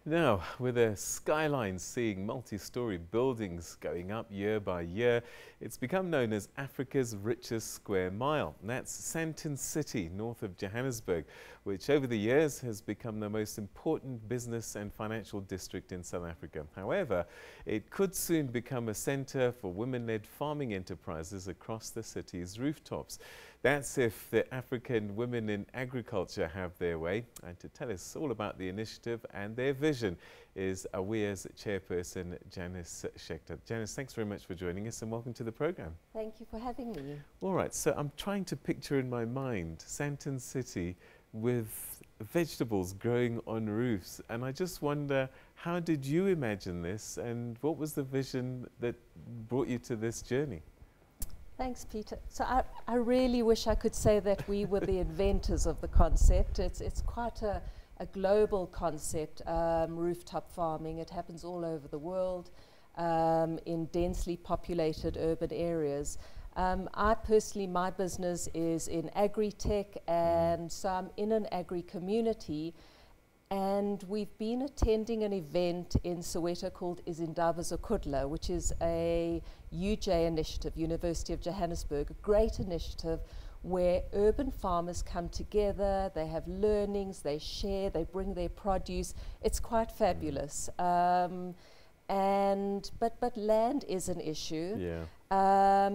Now, with a skyline seeing multi-story buildings going up year by year, it's become known as Africa's richest square mile. And that's Sandton City, north of Johannesburg, which over the years has become the most important business and financial district in South Africa. However, it could soon become a center for women-led farming enterprises across the city's rooftops. That's if the African women in agriculture have their way. And to tell us all about the initiative and their vision is AWiA's chairperson, Janice Scheckter. Janice, thanks very much for joining us and welcome to the program. Thank you for having me. All right, so I'm trying to picture in my mind Sandton City with vegetables growing on roofs, and I just wonder, how did you imagine this and what was the vision that brought you to this journey? Thanks, Peter. So I really wish I could say that we were the inventors of the concept. It's quite a global concept, rooftop farming. It happens all over the world in densely populated urban areas. I personally, my business is in agri-tech, and so I'm in an agri-community, and we've been attending an event in Soweto called Izindaba Zokudla, which is a UJ initiative, University of Johannesburg, a great initiative where urban farmers come together, they have learnings, they share, they bring their produce. It's quite fabulous. But land is an issue. Yeah.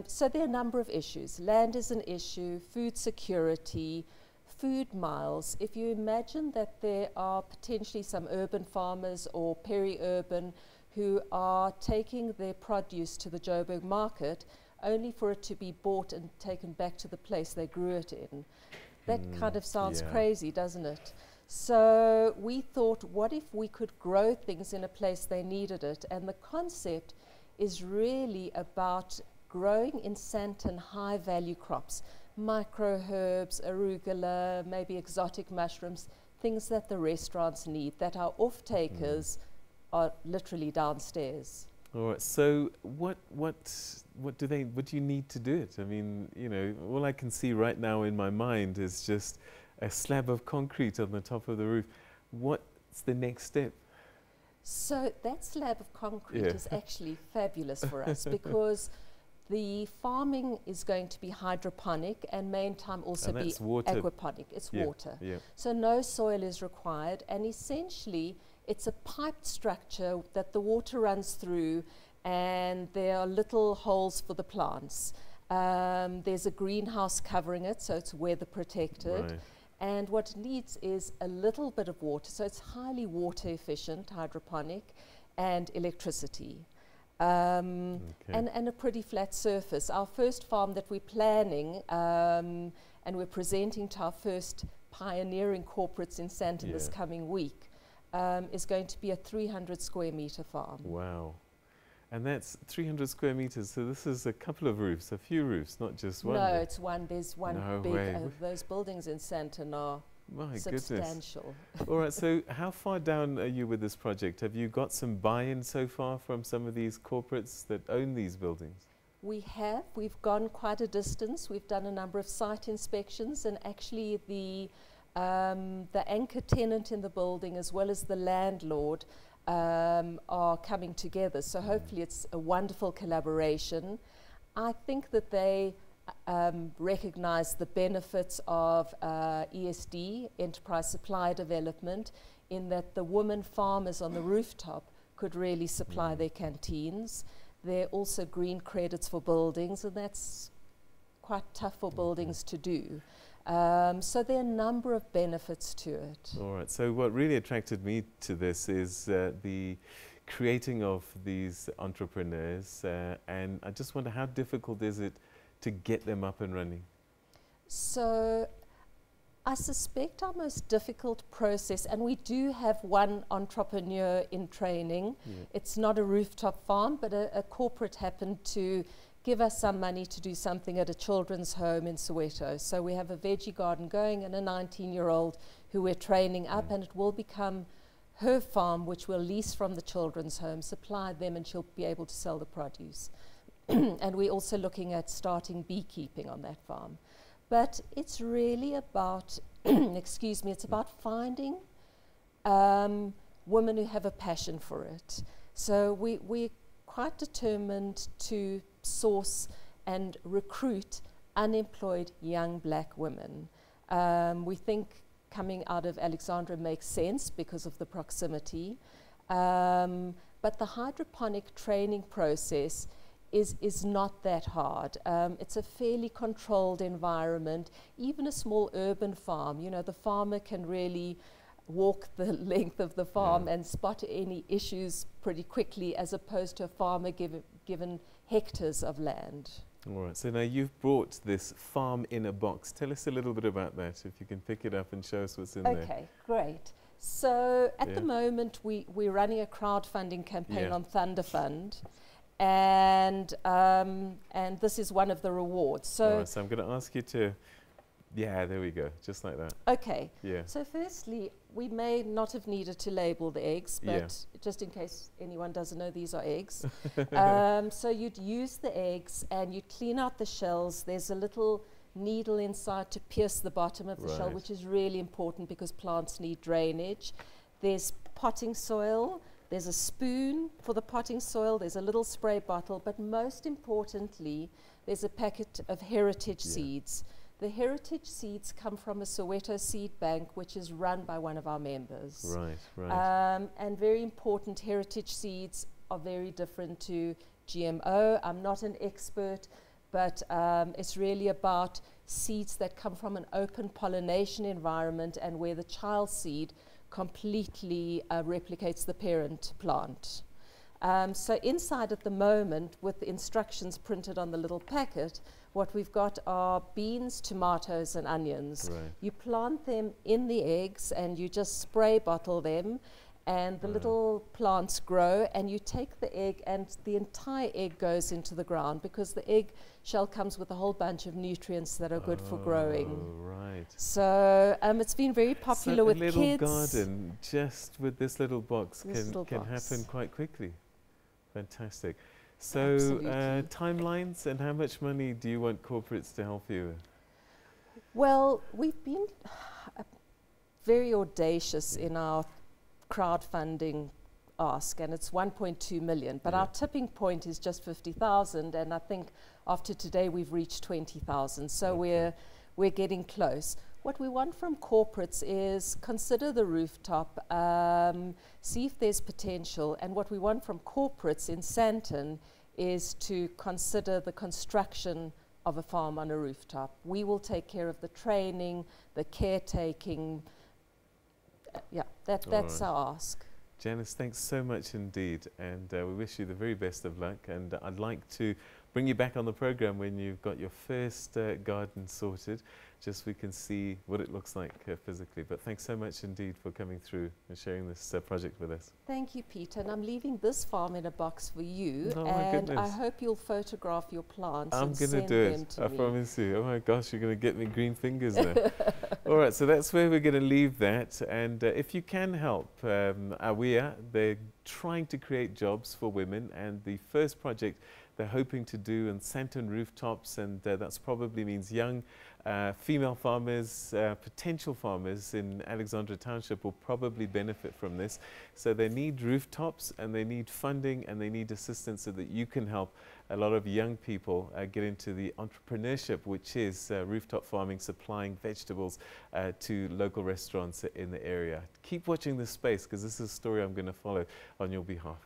So there are a number of issues. Land is an issue, food security, food miles. If you imagine that there are potentially some urban farmers or peri-urban who are taking their produce to the Joburg market only for it to be bought and taken back to the place they grew it in. That kind of sounds crazy, doesn't it? So we thought, what if we could grow things in a place they needed it? And the concept is really about growing in Sandton high-value crops, micro herbs, arugula, maybe exotic mushrooms, things that the restaurants need, that our off-takers are literally downstairs. All right. So what do you need to do it? I mean, you know, all I can see right now in my mind is just a slab of concrete on the top of the roof. What's the next step? So that slab of concrete is actually fabulous for us because the farming is going to be hydroponic and meantime also be aquaponic. It's water. Yeah. So no soil is required, and essentially it's a piped structure that the water runs through, and there are little holes for the plants. There's a greenhouse covering it, so it's weather protected. Right. And what it needs is a little bit of water, so it's highly water efficient, hydroponic, and electricity. And a pretty flat surface. Our first farm that we're planning and we're presenting to our first pioneering corporates in Sandton this coming week is going to be a 300 square meter farm. Wow. And that's 300 square meters, so this is a couple of roofs, a few roofs, not just one. No, it's one. There's one big. Those buildings in Sandton are substantial. All right, so how far down are you with this project? Have you got some buy-in so far from some of these corporates that own these buildings? We have. We've gone quite a distance. We've done a number of site inspections, and actually the anchor tenant in the building as well as the landlord are coming together. So hopefully it's a wonderful collaboration. I think that they recognize the benefits of ESD, enterprise supply development, in that the women farmers on the rooftop could really supply their canteens. There are also green credits for buildings, and that's quite tough for buildings to do. So there are a number of benefits to it. All right, so what really attracted me to this is the creating of these entrepreneurs, and I just wonder, how difficult is it to get them up and running? So I suspect our most difficult process, and we do have one entrepreneur in training. It's not a rooftop farm, but a corporate happened to give us some money to do something at a children's home in Soweto. So we have a veggie garden going and a 19-year-old who we're training up, and it will become her farm, which we'll lease from the children's home, supply them, and she'll be able to sell the produce. And we're also looking at starting beekeeping on that farm. But it's really about, excuse me, it's about finding women who have a passion for it. So we're quite determined to source and recruit unemployed young black women. We think coming out of Alexandra makes sense because of the proximity. But the hydroponic training process is not that hard. It's a fairly controlled environment. Even a small urban farm, you know, the farmer can really walk the length of the farm and spot any issues pretty quickly, as opposed to a farmer given hectares of land. All right, so now you've brought this farm in a box. Tell us a little bit about that, if you can pick it up and show us what's in there. Okay, great. So at the moment we're running a crowdfunding campaign on Thunder Fund, and this is one of the rewards. So, all right, so I'm going to ask you to, there we go, just like that. Okay. Yeah. So firstly, we may not have needed to label the eggs, but just in case anyone doesn't know, these are eggs. So you'd use the eggs and you'd clean out the shells. There's a little needle inside to pierce the bottom of the shell, which is really important because plants need drainage. There's potting soil. There's a spoon for the potting soil. There's a little spray bottle. But most importantly, there's a packet of heritage seeds. The heritage seeds come from a Soweto seed bank, which is run by one of our members. Right, right. And very important, heritage seeds are very different to GMO. I'm not an expert, but it's really about seeds that come from an open pollination environment and where the child seed completely replicates the parent plant. So inside at the moment, with the instructions printed on the little packet, what we've got are beans, tomatoes and onions. Right. You plant them in the eggs and you just spray bottle them, and the little plants grow, and you take the egg and the entire egg goes into the ground, because the egg shell comes with a whole bunch of nutrients that are good for growing. Right. So it's been very popular with kids. A little garden just with this little box can happen quite quickly. Fantastic. So timelines, and how much money do you want corporates to help you with? Well, we've been very audacious in our crowdfunding ask, and it's 1.2 million, but our tipping point is just 50,000, and I think after today we've reached 20,000, so we're getting close. What we want from corporates is consider the rooftop, see if there's potential, and what we want from corporates in Sandton is to consider the construction of a farm on a rooftop. We will take care of the training, the caretaking. That's our ask. Janice, thanks so much indeed, and we wish you the very best of luck, and I'd like to bring you back on the program when you've got your first garden sorted, just so we can see what it looks like physically. But thanks so much indeed for coming through and sharing this project with us. Thank you, Peter, and I'm leaving this farm in a box for you, oh, and I hope you'll photograph your plants I'm and going send to do them it, to I me. promise you. Oh my gosh, you're going to get me green fingers now. All right, so that's where we're going to leave that, and if you can help, AWiA, they're trying to create jobs for women, and the first project they're hoping to do in Sandton rooftops, and that probably means young female farmers, potential farmers in Alexandra Township will probably benefit from this. So they need rooftops, and they need funding, and they need assistance so that you can help a lot of young people get into the entrepreneurship, which is rooftop farming, supplying vegetables to local restaurants in the area. Keep watching this space, because this is a story I'm going to follow on your behalf.